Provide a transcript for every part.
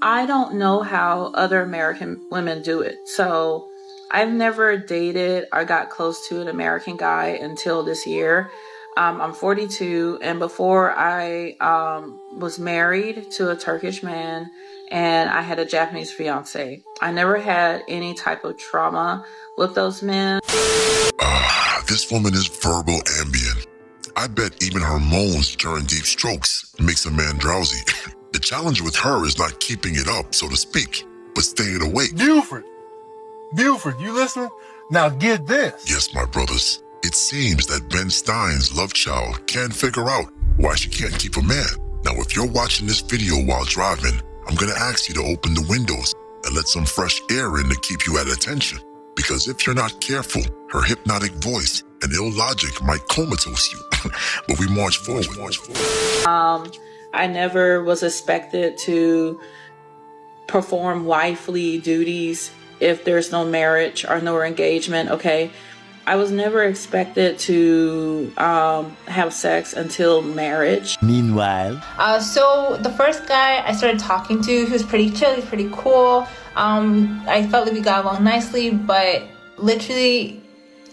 I don't know how other American women do it. So I've never dated or got close to an American guy until this year. I'm 42, and before I was married to a Turkish man, and I had a Japanese fiance. I never had any type of trauma with those men. This woman is verbal ambient. I bet even her moans during deep strokes makes a man drowsy. The challenge with her is not keeping it up, so to speak, but staying awake. Buford, you listening? Now get this. Yes, my brothers. It seems that Ben Stein's love child can't figure out why she can't keep a man. Now, if you're watching this video while driving, I'm gonna ask you to open the windows and let some fresh air in to keep you at attention. Because if you're not careful, her hypnotic voice and ill logic might comatose you. But we march forward. I never was expected to perform wifely duties if there's no marriage or no engagement, okay? I was never expected to have sex until marriage. Meanwhile, so the first guy I started talking to, he was pretty chill, he was pretty cool. I felt like we got along nicely, but literally,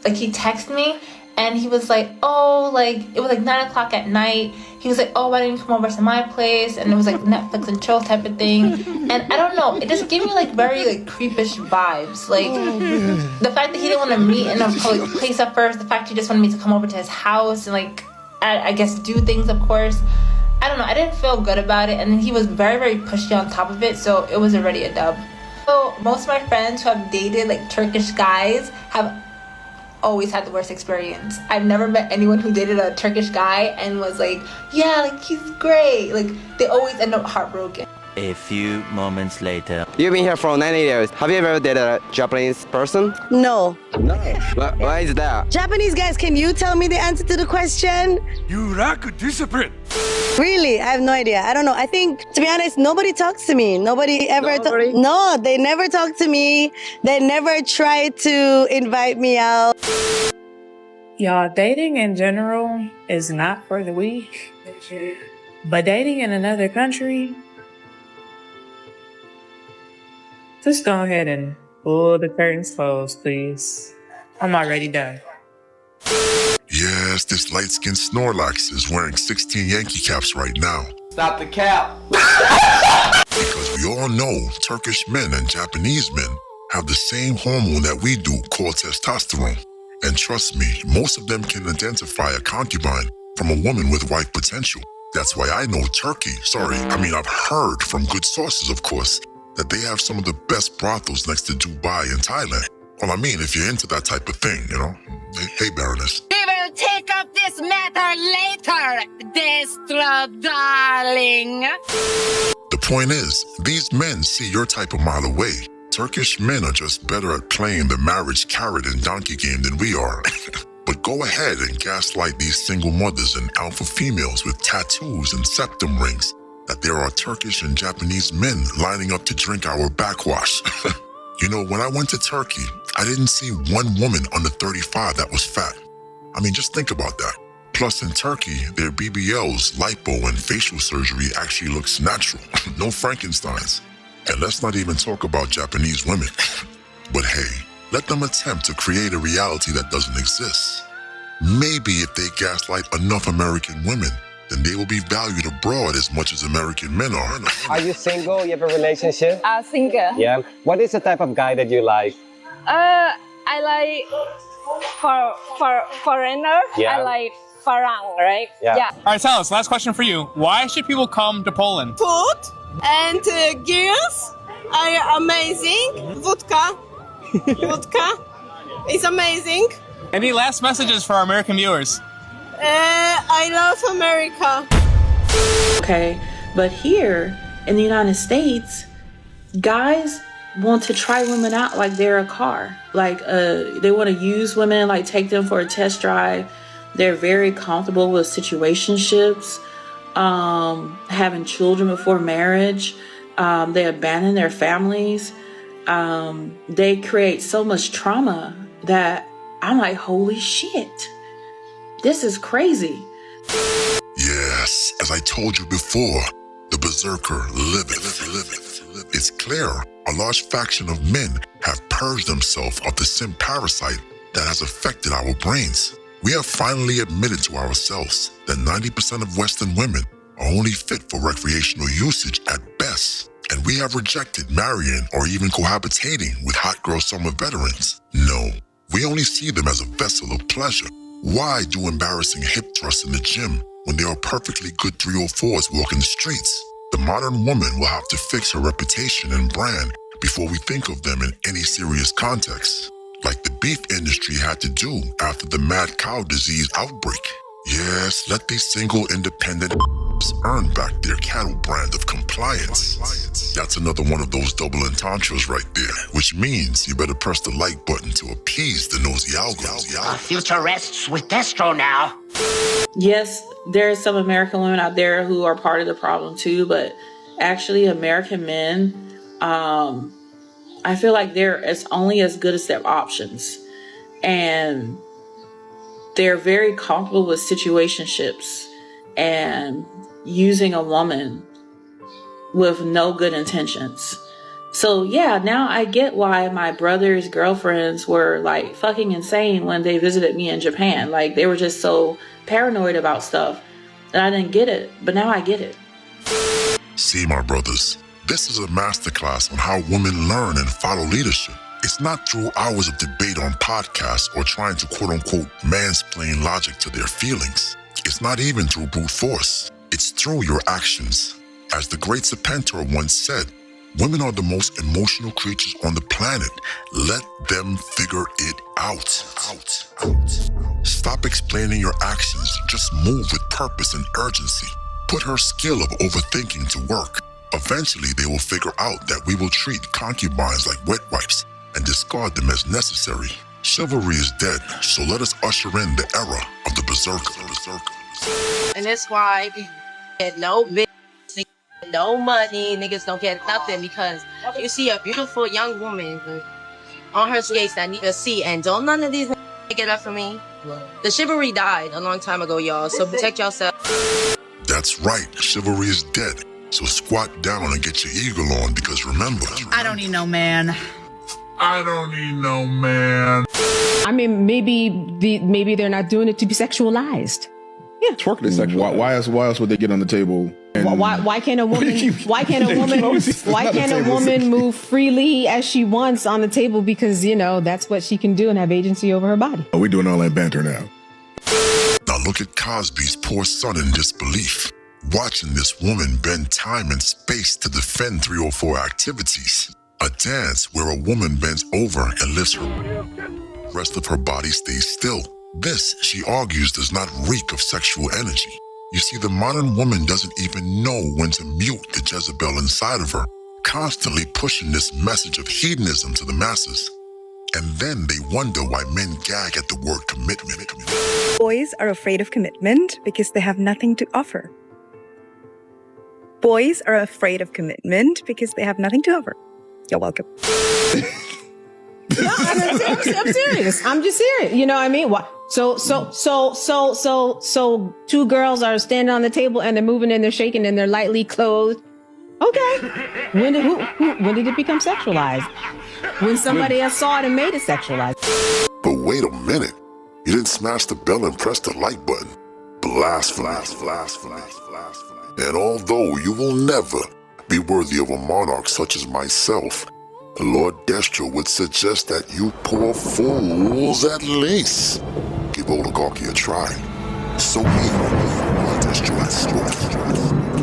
like, he texted me and he was like, oh, like, it was like 9 o'clock at night. He was like, oh, why don't you come over to my place? And it was like Netflix and chill type of thing. And I don't know, it just gave me like very like creepish vibes. Like the fact that he didn't want to meet in a public place at first, the fact he just wanted me to come over to his house and like, I guess do things, of course. I don't know, I didn't feel good about it. And then he was very, very pushy on top of it. So it was already a dub. So most of my friends who have dated like Turkish guys have always had the worst experience. I've never met anyone who dated a Turkish guy and was like, yeah, like, he's great. Like, they always end up heartbroken. a few moments later. You've been here for 9 years. Have you ever dated a Japanese person? No. No. Why is that? Japanese guys, can you tell me the answer to the question? You lack discipline. Really? I have no idea. I don't know. I think, to be honest, nobody talks to me. Nobody ever No, they never talk to me. They never try to invite me out. Y'all, dating in general is not for the weak. But dating in another country, just go ahead and pull the curtains closed, please. I'm already done. Yes, this light-skinned Snorlax is wearing 16 Yankee caps right now. Stop the cap. Because we all know Turkish men and Japanese men have the same hormone that we do called testosterone. And trust me, most of them can identify a concubine from a woman with wife potential. That's why I know I've heard from good sources, of course, that they have some of the best brothels next to Dubai and Thailand. Well, I mean, if you're into that type of thing, you know. Hey, Baroness. We will take up this matter later, Destro darling. The point is, these men see your type a mile away. Turkish men are just better at playing the marriage carrot and donkey game than we are. But go ahead and gaslight these single mothers and alpha females with tattoos and septum rings that there are Turkish and Japanese men lining up to drink our backwash. You know, when I went to Turkey, I didn't see one woman under 35 that was fat. I mean, just think about that. Plus, in Turkey, their BBLs, lipo, and facial surgery actually looks natural. No Frankensteins. And let's not even talk about Japanese women. But hey, let them attempt to create a reality that doesn't exist. Maybe if they gaslight enough American women, then they will be valued abroad as much as American men are. Are you single? You have a relationship? Single. Yeah. What is the type of guy that you like? I like foreigner. Yeah. I like Farang, right? Yeah. All right, tell us, last question for you. Why should people come to Poland? Food and girls are amazing. Vodka is amazing. Any last messages for our American viewers? I love America. Okay, but here in the United States, guys want to try women out like they're a car. Like they want to use women, like take them for a test drive. They're very comfortable with situationships, having children before marriage. They abandon their families. They create so much trauma that I'm like, holy shit. This is crazy. Yes, as I told you before, the berserker liveth. It's clear a large faction of men have purged themselves of the sin parasite that has affected our brains. We have finally admitted to ourselves that 90% of Western women are only fit for recreational usage at best, and we have rejected marrying or even cohabitating with hot girl summer veterans. No, we only see them as a vessel of pleasure. Why do embarrassing hip thrusts in the gym when there are perfectly good 304s walking the streets? The modern woman will have to fix her reputation and brand before we think of them in any serious context, like the beef industry had to do after the mad cow disease outbreak. Yes, let these single independent earn back their cattle brand of compliance. That's another one of those double entendres right there, which means you better press the like button to appease the nosy algorithm. Future rests with Destro now. Yes, there are some American women out there who are part of the problem too, but actually American men, I feel like they're only as good as their options. And they're very comfortable with situationships and using a woman with no good intentions. So yeah, now I get why my brother's girlfriends were like fucking insane when they visited me in Japan. Like they were just so paranoid about stuff, and I didn't get it, but now I get it. See, my brothers, this is a masterclass on how women learn and follow leadership. It's not through hours of debate on podcasts or trying to quote-unquote mansplain logic to their feelings. It's not even through brute force. It's through your actions. As the great Serpentor once said, women are the most emotional creatures on the planet. Let them figure it out. Stop explaining your actions. Just move with purpose and urgency. Put her skill of overthinking to work. Eventually, they will figure out that we will treat concubines like wet wipes and discard them as necessary. Chivalry is dead, so let us usher in the era of the berserker. And that's why we get no bitch, no money, niggas don't get nothing, because you see a beautiful young woman on her skates that need a seat, and don't none of these niggas get up for me. The chivalry died a long time ago, y'all, so protect yourself. That's right, chivalry is dead. So squat down and get your eagle on, because remember, I don't need no man. I don't need no man. I mean, maybe they're not doing it to be sexualized. Yeah. Twerking is sexual. Why else would they get on the table? Why can't a woman move freely as she wants on the table, because that's what she can do and have agency over her body? Are we doing all that banter now? Now look at Cosby's poor son in disbelief, watching this woman bend time and space to defend 304 activities. A dance where a woman bends over and lifts her rest of her body stays still. This, she argues, does not reek of sexual energy. You see, the modern woman doesn't even know when to mute the Jezebel inside of her, constantly pushing this message of hedonism to the masses. And then they wonder why men gag at the word commitment. Boys are afraid of commitment because they have nothing to offer. Boys are afraid of commitment because they have nothing to offer. You're welcome. No, I'm serious. I'm just serious. You know what I mean? So two girls are standing on the table and they're moving and they're shaking and they're lightly clothed. Okay. When did it become sexualized? When somebody else saw it and made it sexualized. But wait a minute. You didn't smash the bell and press the like button. Blasphemy. And although you will never be worthy of a monarch such as myself, the Lord Destro would suggest that you poor fools at least give oligarchy a try. So me, Lord Destro has spoken.